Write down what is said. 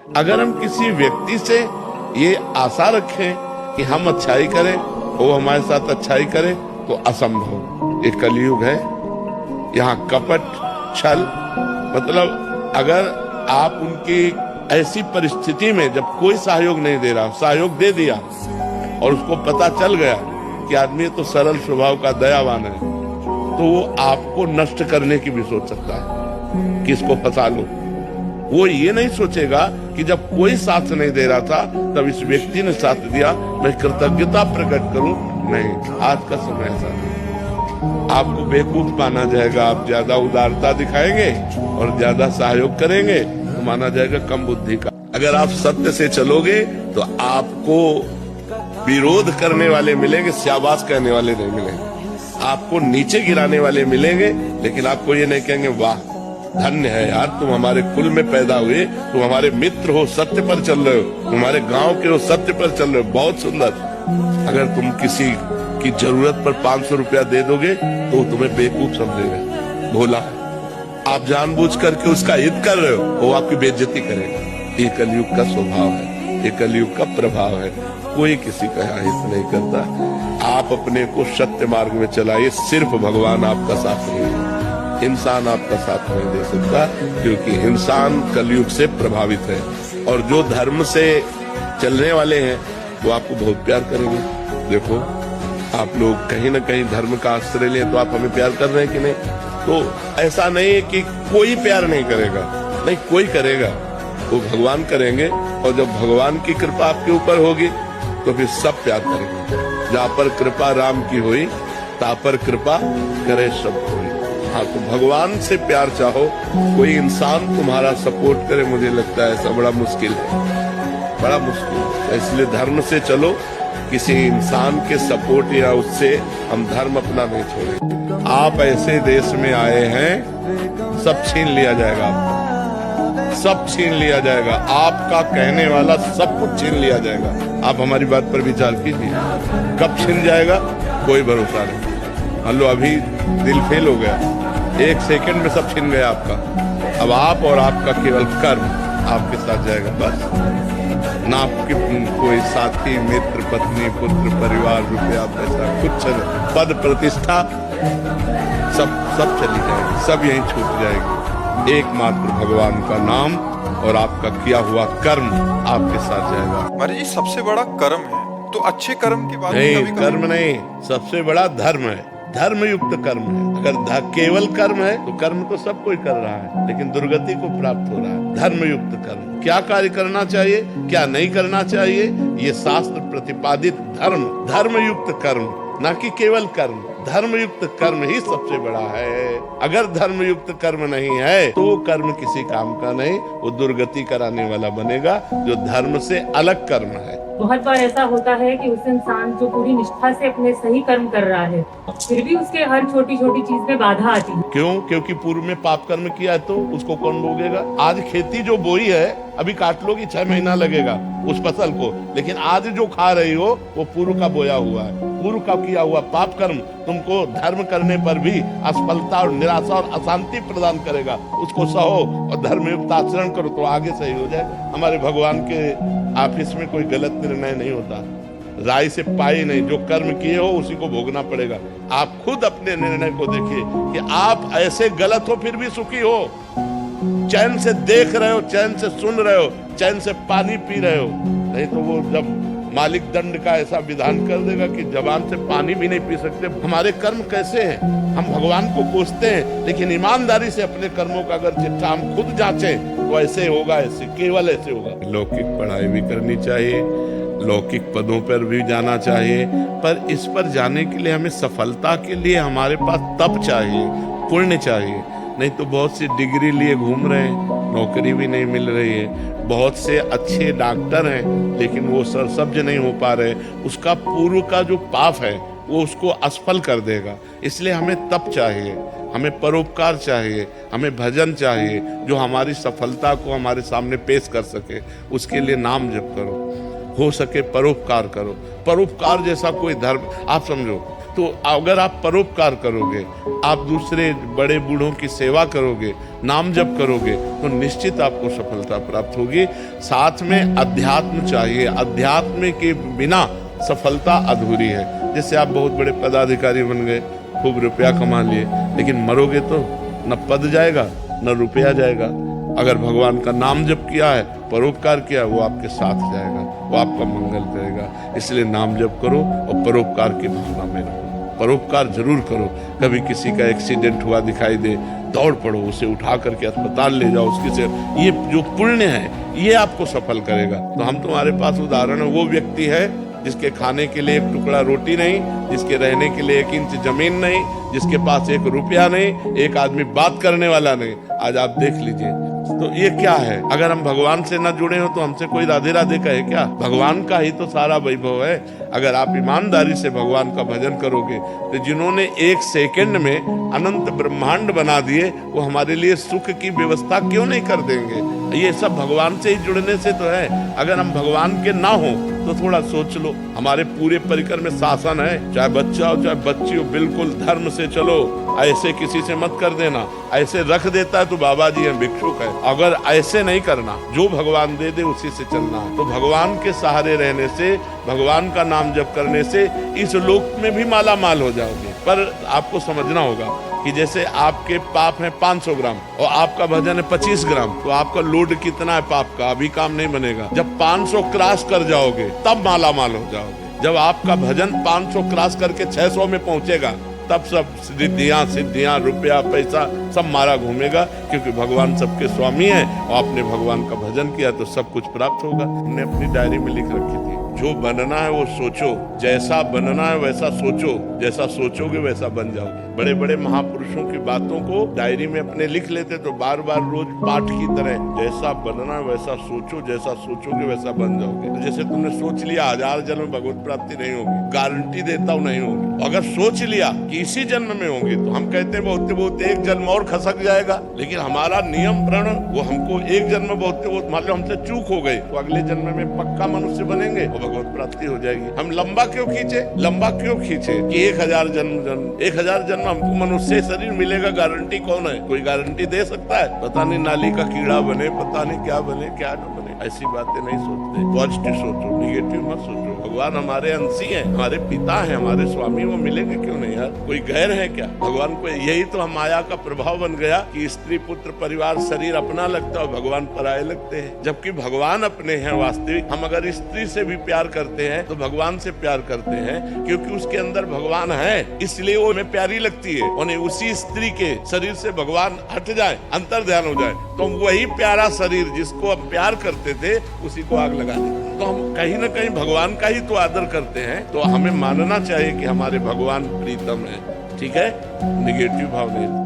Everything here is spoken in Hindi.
अगर हम किसी व्यक्ति से ये आशा रखें कि हम अच्छाई करें, वो हमारे साथ अच्छाई करे, तो असंभव। ये कलयुग है, यहाँ कपट छल, मतलब अगर आप उनकी ऐसी परिस्थिति में जब कोई सहयोग नहीं दे रहा, सहयोग दे दिया और उसको पता चल गया कि आदमी तो सरल स्वभाव का दयावान है, तो वो आपको नष्ट करने की भी सोच सकता है कि इसको फंसा लो। वो ये नहीं सोचेगा कि जब कोई साथ नहीं दे रहा था तब इस व्यक्ति ने साथ दिया, मैं कृतज्ञता प्रकट करूं। नहीं, आज का समय ऐसा नहीं। आपको बेवकूफ माना जाएगा, आप ज्यादा उदारता दिखाएंगे और ज्यादा सहयोग करेंगे तो माना जाएगा कम बुद्धि का। अगर आप सत्य से चलोगे तो आपको विरोध करने वाले मिलेंगे, शाबाश कहने वाले नहीं मिलेंगे। आपको नीचे गिराने वाले मिलेंगे, लेकिन आपको ये नहीं कहेंगे वाह धन्य है यार, तुम हमारे कुल में पैदा हुए, तुम हमारे मित्र हो, सत्य पर चल रहे हो, हमारे गांव के हो, सत्य पर चल रहे हो, बहुत सुंदर। अगर तुम किसी की जरूरत पर 500 रुपया दे दोगे तो तुम्हें बेवकूफ समझेगा, भोला। आप जानबूझ करके उसका हित कर रहे हो, वो आपकी बेइज्जती करेगा। ये कलयुग का स्वभाव है, ये कलयुग का प्रभाव है। कोई किसी का हित नहीं करता। आप अपने को सत्य मार्ग में चलाइए, सिर्फ भगवान आपका साथ नहीं है, इंसान आपका साथ नहीं दे सकता, क्योंकि इंसान कलयुग से प्रभावित है। और जो धर्म से चलने वाले हैं वो आपको बहुत प्यार करेंगे। देखो, आप लोग कहीं ना कहीं धर्म का आश्रय लें तो आप हमें प्यार कर रहे हैं कि नहीं? तो ऐसा नहीं है कि कोई प्यार नहीं करेगा, नहीं, कोई करेगा, वो भगवान करेंगे। और जब भगवान की कृपा आपके ऊपर होगी तो फिर सब प्यार करेंगे। जहाँ पर कृपा राम की हुई, ता पर कृपा करे सब कोई। हाँ, तो भगवान से प्यार चाहो, कोई इंसान तुम्हारा सपोर्ट करे, मुझे लगता है ऐसा बड़ा मुश्किल है, बड़ा मुश्किल है। इसलिए धर्म से चलो, किसी इंसान के सपोर्ट या उससे हम धर्म अपना नहीं छोड़े। आप ऐसे देश में आए हैं, सब छीन लिया जाएगा आपको, सब छीन लिया जाएगा, आपका कहने वाला सब कुछ छीन लिया जाएगा। आप हमारी बात पर विचार कीजिए, कब छीन जाएगा कोई भरोसा नहीं। मान लो अभी दिल फेल हो गया, 1 सेकंड में सब छीन गया आपका। अब आप और आपका केवल कर्म आपके साथ जाएगा, बस। ना आपके कोई साथी, मित्र, पत्नी, पुत्र, परिवार, रुपया, पैसा, कुछ, पद, प्रतिष्ठा, सब चली जाएगी, सब यहीं छूट जाएगी। एकमात्र भगवान का नाम और आपका किया हुआ कर्म आपके साथ जाएगा। महाराज जी, सबसे बड़ा कर्म है, तो अच्छे कर्म की बात नहीं, कर्म नहीं, सबसे बड़ा धर्म है, धर्म युक्त कर्म है। अगर केवल कर्म है तो कर्म तो सब कोई कर रहा है, लेकिन दुर्गति को प्राप्त हो रहा है। धर्म युक्त कर्म, क्या कार्य करना चाहिए, क्या नहीं करना चाहिए, ये शास्त्र प्रतिपादित धर्म, धर्म युक्त कर्म, ना कि केवल कर्म। धर्म युक्त कर्म ही सबसे बड़ा है। अगर धर्म युक्त कर्म नहीं है तो वो कर्म किसी काम का नहीं, वो दुर्गति कराने वाला बनेगा, जो धर्म से अलग कर्म है। बहुत बार ऐसा होता है कि उस इंसान जो पूरी निष्ठा से अपने सही कर्म कर रहा है, फिर भी उसके हर छोटी छोटी चीज में बाधा आती है। क्यों? क्योंकि पूर्व में पाप कर्म किया है, तो उसको कौन भोगेगा? आज खेती जो बोई है, अभी काट लोगी 6 महीना लगेगा उस फसल को, लेकिन आज जो खा रही हो वो पूर्व का बोया हुआ है, पूर्व का किया हुआ पाप कर्म तुमको धर्म करने पर भी असफलता और निराशा और अशांति प्रदान करेगा। उसको सहो और धर्मयुक्त आचरण करो तो आगे सही हो जाए। हमारे भगवान के ऑफिस में कोई गलत निर्णय नहीं होता, राय से पाई नहीं, जो कर्म किए हो उसी को भोगना पड़ेगा। आप खुद अपने निर्णय को देखिए कि आप ऐसे गलत हो फिर भी सुखी हो, चैन से देख रहे हो, चैन से सुन रहे हो, चैन से पानी पी रहे हो। नहीं तो वो जब मालिक दंड का ऐसा विधान कर देगा कि जबान से पानी भी नहीं पी सकते। हमारे कर्म कैसे हैं? हम भगवान को कोसते हैं, लेकिन ईमानदारी से अपने कर्मों का अगर चिट्ठा हम खुद जांचें तो ऐसे होगा, ऐसे केवल ऐसे होगा। लौकिक पढ़ाई भी करनी चाहिए, लौकिक पदों पर भी जाना चाहिए, पर इस पर जाने के लिए हमें सफलता के लिए हमारे पास तप चाहिए, पुण्य चाहिए। नहीं तो बहुत सी डिग्री लिए घूम रहे हैं, नौकरी भी नहीं मिल रही है। बहुत से अच्छे डॉक्टर हैं लेकिन वो सरसब्ज नहीं हो पा रहे। उसका पूर्व का जो पाप है वो उसको असफल कर देगा। इसलिए हमें तप चाहिए, हमें परोपकार चाहिए, हमें भजन चाहिए जो हमारी सफलता को हमारे सामने पेश कर सके। उसके लिए नाम जप करो, हो सके परोपकार करो। परोपकार जैसा कोई धर्म, आप समझो तो अगर आप परोपकार करोगे, आप दूसरे बड़े बूढ़ों की सेवा करोगे, नाम जप करोगे, तो निश्चित आपको सफलता प्राप्त होगी। साथ में अध्यात्म चाहिए, अध्यात्म के बिना सफलता अधूरी है। जैसे आप बहुत बड़े पदाधिकारी बन गए, खूब रुपया कमा लिए, लेकिन मरोगे तो न पद जाएगा न रुपया जाएगा। अगर भगवान का नाम जप किया है, परोपकार किया, वो आपके साथ जाएगा, वो आपका मंगल करेगा। इसलिए नाम जप करो और परोपकार की भावना में रहो। परोपकार जरूर करो। कभी किसी का एक्सीडेंट हुआ दिखाई दे, दौड़ पड़ो, उसे उठा करके अस्पताल ले जाओ, उसकी से ये जो पुण्य है ये आपको सफल करेगा। तो हम तुम्हारे पास उदाहरण है, वो व्यक्ति है जिसके खाने के लिए एक टुकड़ा रोटी नहीं, जिसके रहने के लिए 1 इंच जमीन नहीं, जिसके पास 1 रुपया नहीं, एक आदमी बात करने वाला नहीं। आज आप देख लीजिए, तो ये क्या है? अगर हम भगवान से न जुड़े हो तो हमसे कोई राधे राधे कहे क्या? भगवान का ही तो सारा वैभव है। अगर आप ईमानदारी से भगवान का भजन करोगे तो जिन्होंने 1 सेकंड में अनंत ब्रह्मांड बना दिए, वो हमारे लिए सुख की व्यवस्था क्यों नहीं कर देंगे? ये सब भगवान से ही जुड़ने से तो है। अगर हम भगवान के ना हो तो थोड़ा सोच लो, हमारे पूरे परिकर में शासन है, चाहे बच्चा हो चाहे बच्ची हो, बिल्कुल धर्म से चलो, ऐसे किसी से मत कर देना। ऐसे रख देता है तो बाबा जी हैं, भिक्षुक है। अगर ऐसे नहीं करना, जो भगवान दे दे उसी से चलना है। तो भगवान के सहारे रहने से, भगवान का नाम जप करने से इस लोक में भी माला माल हो जाओगे। पर आपको समझना होगा कि जैसे आपके पाप है 500 ग्राम और आपका भजन है 25 ग्राम, तो आपका लोड कितना है पाप का? अभी काम नहीं बनेगा। जब 500 क्रॉस कर जाओगे तब माला माल हो जाओगे। जब आपका भजन 500 क्रॉस करके 600 में पहुंचेगा, तब सब सिद्धियां, रुपया, पैसा सब मारा घूमेगा, क्योंकि भगवान सबके स्वामी है और आपने भगवान का भजन किया तो सब कुछ प्राप्त होगा। हमने अपनी डायरी में लिख रखी थी, जो बनना है वो सोचो, जैसा बनना है वैसा सोचो, जैसा सोचोगे वैसा बन जाओगे। बड़े बड़े महापुरुषों की बातों को डायरी में अपने लिख लेते तो बार बार रोज पाठ की तरह, जैसा बनना है वैसा सोचो, जैसा सोचोगे वैसा बन जाओगे। तो जैसे तुमने सोच लिया 1000 जन्म में भगवत प्राप्ति नहीं होगी, गारंटी देता हूँ नहीं होगी। अगर सोच लिया कि इसी जन्म में होंगे, तो हम कहते हैं बहुत बहुत 1 जन्म और खसक जाएगा, लेकिन हमारा नियम प्रण वो हमको 1 जन्म बहुत बहुत, मान लो हमसे चूक हो गई तो अगले जन्म में पक्का मनुष्य बनेंगे और भगवत प्राप्ति हो जाएगी। हम लंबा क्यों खींचे कि 1000 जन्म 1000 जन्म हमको मनुष्य शरीर मिलेगा, गारंटी कौन है? कोई गारंटी दे सकता है? पता नहीं नाली का कीड़ा बने, पता नहीं क्या बने क्या न बने। ऐसी बातें नहीं सोचते। पॉजिटिव सोचो, निगेटिव मत सोचो। भगवान हमारे अंशी हैं, हमारे पिता हैं, हमारे स्वामी, वो मिलेंगे क्यों नहीं यार? कोई गैर है क्या भगवान को? यही तो हम माया का प्रभाव बन गया कि स्त्री पुत्र परिवार शरीर अपना लगता है, भगवान पराये लगते हैं। जबकि भगवान अपने हैं वास्तविक। हम अगर स्त्री से भी प्यार करते हैं तो भगवान से प्यार करते हैं, क्योंकि उसके अंदर भगवान है, इसलिए वो हमें प्यारी लगती है। और उसी स्त्री के शरीर से भगवान हट जाए, अंतर ध्यान हो जाए, तो वही प्यारा शरीर जिसको अब प्यार करते थे उसी को आग लगा देते। तो हम कहीं ना कहीं भगवान का ही तो आदर करते हैं। तो हमें मानना चाहिए कि हमारे भगवान प्रीतम है। ठीक है, निगेटिव भाव नहीं।